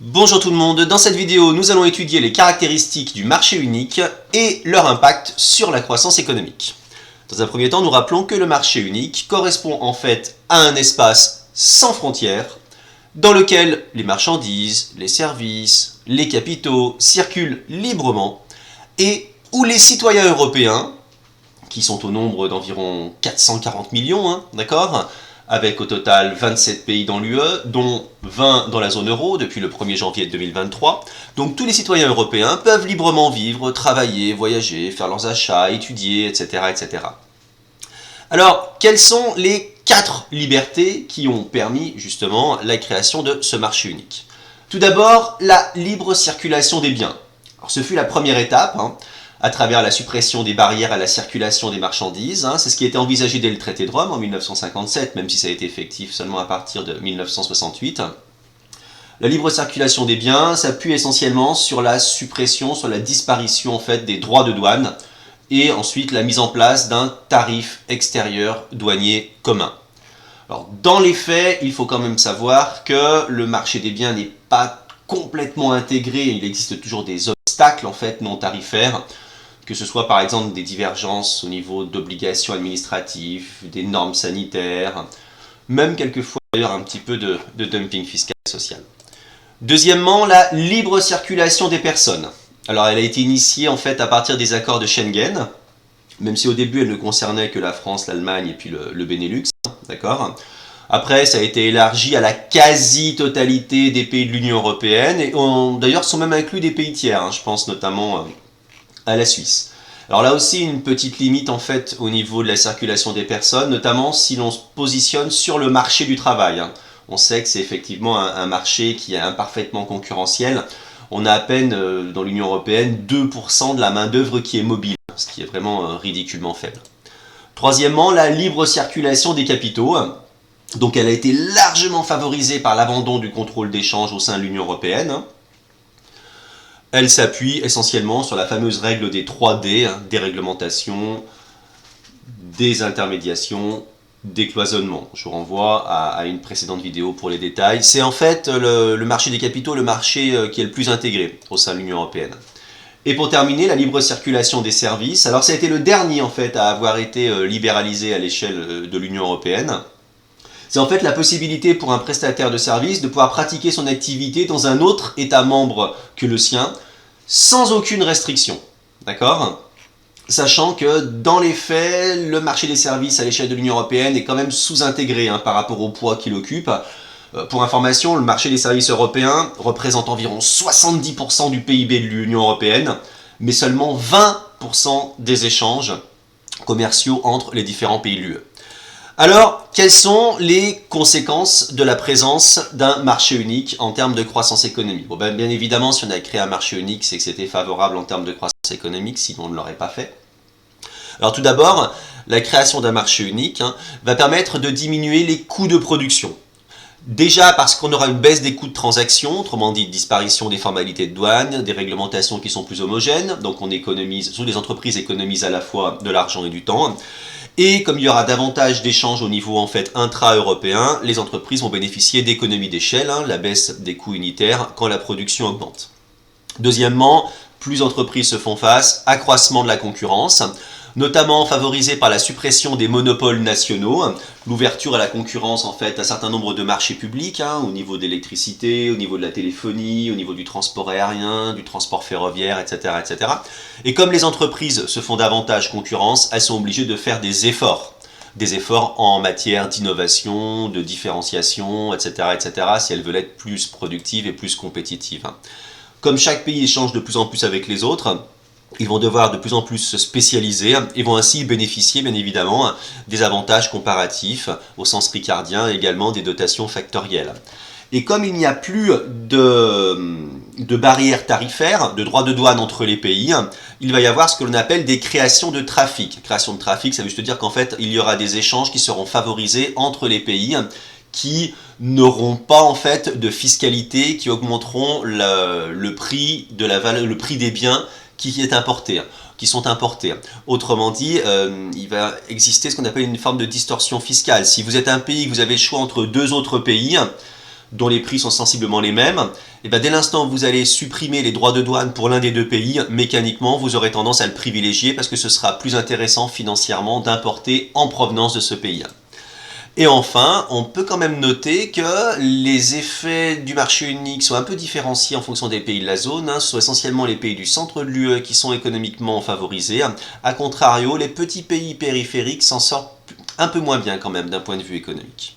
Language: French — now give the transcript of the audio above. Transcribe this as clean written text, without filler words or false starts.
Bonjour tout le monde, dans cette vidéo nous allons étudier les caractéristiques du marché unique et leur impact sur la croissance économique. Dans un premier temps, nous rappelons que le marché unique correspond en fait à un espace sans frontières dans lequel les marchandises, les services, les capitaux circulent librement et où les citoyens européens, qui sont au nombre d'environ 440 millions, d'accord, avec au total 27 pays dans l'UE, dont 20 dans la zone euro depuis le 1er janvier 2023. Donc tous les citoyens européens peuvent librement vivre, travailler, voyager, faire leurs achats, étudier, etc. etc. Alors, quelles sont les 4 libertés qui ont permis justement la création de ce marché unique? Tout d'abord, la libre circulation des biens. Alors, ce fut la première étape, à travers la suppression des barrières à la circulation des marchandises. C'est ce qui a été envisagé dès le traité de Rome en 1957, même si ça a été effectif seulement à partir de 1968. La libre circulation des biens s'appuie essentiellement sur la suppression, sur la disparition en fait des droits de douane et ensuite la mise en place d'un tarif extérieur douanier commun. Alors, dans les faits, il faut quand même savoir que le marché des biens n'est pas complètement intégré, il existe toujours des obstacles en fait non tarifaires, que ce soit par exemple des divergences au niveau d'obligations administratives, des normes sanitaires, même quelquefois d'ailleurs un petit peu de dumping fiscal et social. Deuxièmement, la libre circulation des personnes. Alors elle a été initiée en fait à partir des accords de Schengen, même si au début elle ne concernait que la France, l'Allemagne et puis le Benelux, d'accord. Après, ça a été élargi à la quasi-totalité des pays de l'Union européenne, et d'ailleurs sont même inclus des pays tiers, je pense notamment à la Suisse. Alors là aussi, une petite limite en fait au niveau de la circulation des personnes, notamment si l'on se positionne sur le marché du travail. On sait que c'est effectivement un marché qui est imparfaitement concurrentiel. On a à peine dans l'Union européenne 2% de la main-d'œuvre qui est mobile, ce qui est vraiment ridiculement faible. Troisièmement, la libre circulation des capitaux. Donc elle a été largement favorisée par l'abandon du contrôle d'échange au sein de l'Union européenne. Elle s'appuie essentiellement sur la fameuse règle des 3D, déréglementation, désintermédiation, décloisonnement. Je vous renvoie à une précédente vidéo pour les détails. C'est en fait le marché des capitaux, le marché qui est le plus intégré au sein de l'Union européenne. Et pour terminer, la libre circulation des services. Alors ça a été le dernier en fait à avoir été libéralisé à l'échelle de l'Union européenne. C'est en fait la possibilité pour un prestataire de service de pouvoir pratiquer son activité dans un autre État membre que le sien, sans aucune restriction. D'accord ? Sachant que dans les faits, le marché des services à l'échelle de l'Union européenne est quand même sous-intégré par rapport au poids qu'il occupe. Pour information, le marché des services européens représente environ 70% du PIB de l'Union européenne, mais seulement 20% des échanges commerciaux entre les différents pays de l'UE. Alors, quelles sont les conséquences de la présence d'un marché unique en termes de croissance économique? Bon, bien évidemment, si on a créé un marché unique, c'est que c'était favorable en termes de croissance économique, sinon on ne l'aurait pas fait. Alors tout d'abord, la création d'un marché unique va permettre de diminuer les coûts de production. Déjà parce qu'on aura une baisse des coûts de transaction, autrement dit disparition des formalités de douane, des réglementations qui sont plus homogènes, donc on économise, surtout les entreprises économisent à la fois de l'argent et du temps. Et comme il y aura davantage d'échanges au niveau en fait intra-européen, les entreprises vont bénéficier d'économies d'échelle, la baisse des coûts unitaires quand la production augmente. Deuxièmement, plus entreprises se font face, accroissement de la concurrence, notamment favorisé par la suppression des monopoles nationaux, l'ouverture à la concurrence en fait d'un certain nombre de marchés publics, au niveau de l'électricité, au niveau de la téléphonie, au niveau du transport aérien, du transport ferroviaire, etc., etc. Et comme les entreprises se font davantage concurrence, elles sont obligées de faire des efforts en matière d'innovation, de différenciation, etc., etc., si elles veulent être plus productives et plus compétitives. Comme chaque pays échange de plus en plus avec les autres, ils vont devoir de plus en plus se spécialiser et vont ainsi bénéficier bien évidemment des avantages comparatifs au sens ricardien et également des dotations factorielles. Et comme il n'y a plus de barrières tarifaires, de droits de douane entre les pays, il va y avoir ce que l'on appelle des créations de trafic. Création de trafic, ça veut juste dire qu'en fait, il y aura des échanges qui seront favorisés entre les pays qui n'auront pas en fait de fiscalité, qui augmenteront le prix des biens qui sont importés. Autrement dit, il va exister ce qu'on appelle une forme de distorsion fiscale. Si vous êtes un pays, que vous avez le choix entre deux autres pays, dont les prix sont sensiblement les mêmes, et bien dès l'instant où vous allez supprimer les droits de douane pour l'un des deux pays, mécaniquement vous aurez tendance à le privilégier parce que ce sera plus intéressant financièrement d'importer en provenance de ce pays. Et enfin, on peut quand même noter que les effets du marché unique sont un peu différenciés en fonction des pays de la zone. Ce sont essentiellement les pays du centre de l'UE qui sont économiquement favorisés. A contrario, les petits pays périphériques s'en sortent un peu moins bien quand même d'un point de vue économique.